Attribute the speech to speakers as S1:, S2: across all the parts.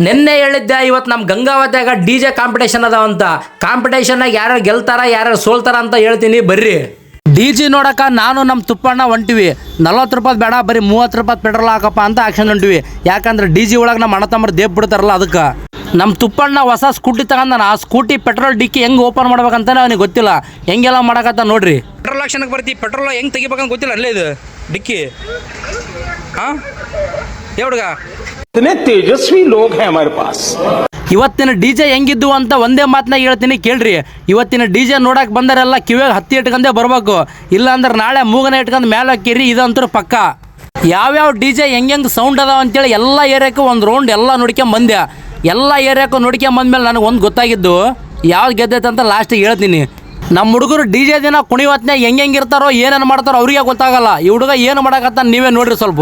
S1: ನಿನ್ನೆ ಹೇಳಿದ್ದೆ ಇವತ್ತು ನಮ್ಮ ಗಂಗಾವತಿಯಾಗ DJ ಕಾಂಪಿಟೇಷನ್ ಅದಾವಂತ. ಕಾಂಪಿಟೇಷನ್ನಾಗ ಯಾರ್ಯಾರು ಗೆಲ್ತಾರ ಯಾರ್ಯಾರು ಸೋಲ್ತಾರ ಅಂತ ಹೇಳ್ತೀನಿ ಬರ್ರಿ. DJ ನೋಡಕ ನಾನು ನಮ್ಮ ತುಪ್ಪಣ್ಣ ಹೊಂಟಿವಿ. 40 ರೂಪಾಯಿ ಬೇಡ, ಬರೀ 30 ರೂಪಾಯಿ ಪೆಟ್ರೋಲ್ ಹಾಕಪ್ಪ ಅಂತ ಆಕ್ಷನ್ ಹೊಂಟಿವಿ. ಯಾಕಂದ್ರೆ DJ ಒಳಗೆ ನಮ್ಮ ಅಣ್ಣ ತಮ್ಮರು ದೇಪ್ ಬಿಡ್ತಾರಲ್ಲ ಅದಕ್ಕೆ. ನಮ್ಮ ತುಪ್ಪಣ್ಣ ಹೊಸ ಸ್ಕೂಟಿ ತಗೊಂಡ ಆ ಸ್ಕೂಟಿ ಪೆಟ್ರೋಲ್ ಡಿಕ್ಕಿ ಹೆಂಗೆ ಓಪನ್ ಮಾಡ್ಬೇಕಂತಾನೆ ಅವನಿಗೆ ಗೊತ್ತಿಲ್ಲ. ಹೆಂಗೆಲ್ಲ ಮಾಡಕತ್ತ ನೋಡ್ರಿ. ಪೆಟ್ರೋಲ್ ಆಕ್ಷನ್ಗೆ ಬರ್ತಿ, ಪೆಟ್ರೋಲ್ ಹೆಂಗೆ ತೆಗಿಬೇಕಂತ ಗೊತ್ತಿಲ್ಲ ಅಲ್ಲೇ ಇದು ಡಿಕ್ಕಿ. ಹಾಂ ಹುಡುಗ,
S2: इतने तेजस्वी लोग हैं हमारे पास.
S1: ಇವತ್ತಿನ DJ ಹೆಂಗಿದ್ದು ಅಂತ ಒಂದೇ ಮಾತನಾಗ ಹೇಳ್ತೀನಿ ಕೇಳ್ರಿ. ಇವತ್ತಿನ DJ ನೋಡಕ್ ಬಂದರೆಲ್ಲ ಕಿವಿಯಾಗ ಹತ್ತಿ ಇಟ್ಕೊಂಡೇ ಬರ್ಬೇಕು, ಇಲ್ಲ ಅಂದ್ರೆ ನಾಳೆ ಮೂಗನ ಇಟ್ಕೊಂಡು ಮೇಲೆ ಹಾಕಿರಿ, ಇದಂತೂ ಪಕ್ಕ. ಯಾವ್ಯಾವ DJ ಹೆಂಗೆ ಸೌಂಡ್ ಅದಾವ ಅಂತೇಳಿ ಎಲ್ಲ ಏರಿಯಾಕ್ಕೂ ಒಂದು ರೌಂಡ್ ಎಲ್ಲ ನೋಡ್ಕೊಂಡ್ ಬಂದೆ. ಎಲ್ಲ ಏರಿಯಾಕ್ಕೂ ನೋಡ್ಕೊಂಡ್ ಬಂದ್ಮೇಲೆ ನನಗೆ ಒಂದು ಗೊತ್ತಾಗಿದ್ದು ಯಾವ್ದು ಗೆದ್ದೈತೆ ಅಂತ ಲಾಸ್ಟಿಗೆ ಹೇಳ್ತೀನಿ. ನಮ್ಮ ಹುಡುಗರು DJ ದಿನ ಕುಣಿವತ್ನಾಗ ಹೆಂಗಿರ್ತಾರೋ ಏನೇನು ಮಾಡ್ತಾರೋ ಅವ್ರಿಗೆ ಗೊತ್ತಾಗಲ್ಲ. ಈ ಹುಡುಗ ಏನು ಮಾಡಕತ್ತ ನೀವೇ ನೋಡ್ರಿ ಸ್ವಲ್ಪ.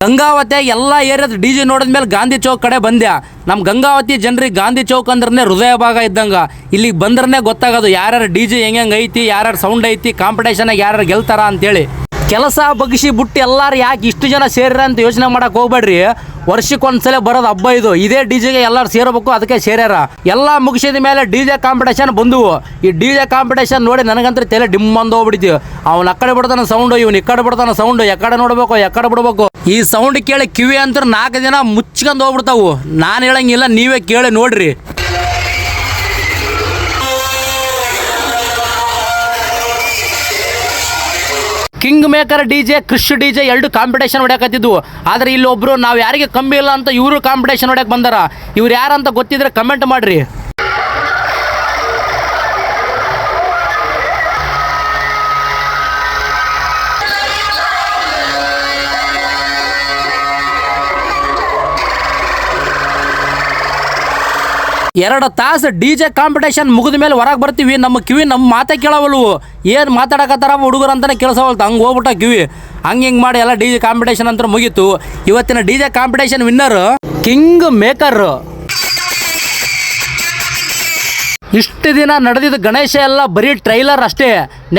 S1: ಗಂಗಾವತಿ ಎಲ್ಲ ಏರಿಯಾದ DJ ನೋಡಿದ್ಮೇಲೆ ಗಾಂಧಿ ಚೌಕ್ ಕಡೆ ಬಂದೆ. ನಮ್ಮ ಗಂಗಾವತಿ ಜನರಿಗೆ ಗಾಂಧಿ ಚೌಕ್ ಅಂದ್ರೆ ಹೃದಯ ಭಾಗ ಇದ್ದಂಗ. ಇಲ್ಲಿಗೆ ಬಂದ್ರೆ ಗೊತ್ತಾಗೋದು ಯಾರ್ಯಾರು DJ ಹೆಂಗೆ ಐತಿ, ಯಾರ್ಯಾರು ಸೌಂಡ್ ಐತಿ, ಕಾಂಪಿಟೇಷನ್ ಯಾರ್ಯಾರು ಗೆಲ್ತಾರ ಅಂತೇಳಿ. ಕೆಲಸ ಬಗ್ಗಿಸಿ ಬಿಟ್ಟು ಎಲ್ಲಾರು ಯಾಕೆ ಇಷ್ಟು ಜನ ಸೇರ್ರ ಅಂತ ಯೋಚನೆ ಮಾಡಕ್ ಹೋಗ್ಬೇಡ್ರಿ. ವರ್ಷಕ್ಕೊಂದ್ಸಲ ಬರೋದು ಹಬ್ಬ ಇದು. ಇದೇ DJಗೆ ಎಲ್ಲರೂ ಸೇರಬೇಕು, ಅದಕ್ಕೆ ಸೇರ್ಯಾರ. ಎಲ್ಲ ಮುಗಿಸಿದ ಮೇಲೆ DJ ಕಾಂಪಿಟೇಷನ್ ಬಂದವು. ಈ DJ ಕಾಂಪಿಟೇಷನ್ ನೋಡಿ ನನಗಂತೂ ತಲೆ ಡಿಮ್ ಅಂದು ಹೋಗ್ಬಿಡ್ತೀವಿ. ಅವ್ನು ಆ ಕಡೆ ಬಿಡ್ತಾನೆ ಸೌಂಡು, ಇವ್ನು ಈ ಕಡೆ ಬಿಡ್ತಾನೆ ಸೌಂಡು, ಎಕಡೆ ನೋಡ್ಬೇಕು ಎಕಡೆ ಬಿಡ್ಬೇಕು. ಈ ಸೌಂಡ್ ಕೇಳಿ ಕಿವಿ ಅಂತ 4 ದಿನ ಮುಚ್ಕೊಂಡು ಹೋಗ್ಬಿಡ್ತಾವು. ನಾನು ಹೇಳಂಗಿಲ್ಲ, ನೀವೇ ಕೇಳಿ ನೋಡ್ರಿ. ಕಿಂಗ್ ಮೇಕರ್ DJ, ಕ್ರಿಶ್ DJ ಎರಡು ಕಾಂಪಿಟೇಷನ್ ಹೊಡ್ಯಾಕತ್ತಿದ್ವು. ಆದರೆ ಇಲ್ಲೊಬ್ರು ನಾವು ಯಾರಿಗೆ ಕಮ್ಮಿ ಇಲ್ಲ ಅಂತ ಇವರು ಕಾಂಪಿಟೇಷನ್ ಹೊಡ್ಯಕ್ಕೆ ಬಂದಾರ. ಇವ್ರು ಯಾರಂತ ಗೊತ್ತಿದ್ರೆ ಕಮೆಂಟ್ ಮಾಡ್ರಿ. ಎರಡು ತಾಸು DJ ಕಾಂಪಿಟೇಷನ್ ಮುಗಿದ ಮೇಲೆ ಹೊರಗೆ ಬರ್ತೀವಿ. ನಮ್ಮ ಕಿವಿ ನಮ್ಮ ಮಾತೇ ಕೇಳವಲ್ವು. ಏನು ಮಾತಾಡಕತ್ತಾರ ಹುಡುಗರು ಅಂತಾನೆ ಕೇಳಿಸವಲ್ತು. ಹಂಗೆ ಹೋಗ್ಬಿಟ್ಟ ಕಿವಿ. ಹಂಗೆ ಮಾಡಿ ಎಲ್ಲ DJ ಕಾಂಪಿಟೇಷನ್ ಅಂತ ಮುಗೀತು. ಇವತ್ತಿನ DJ competition winner king maker. ಇಷ್ಟು ದಿನ ನಡೆದಿದ್ದ ಗಣೇಶ ಎಲ್ಲ ಬರೀ ಟ್ರೈಲರ್ ಅಷ್ಟೇ.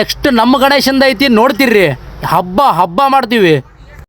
S1: ನೆಕ್ಸ್ಟ್ ನಮ್ಮ ಗಣೇಶಂದ ಐತಿ, ನೋಡ್ತೀರಿ. ಹಬ್ಬ ಮಾಡ್ತೀವಿ.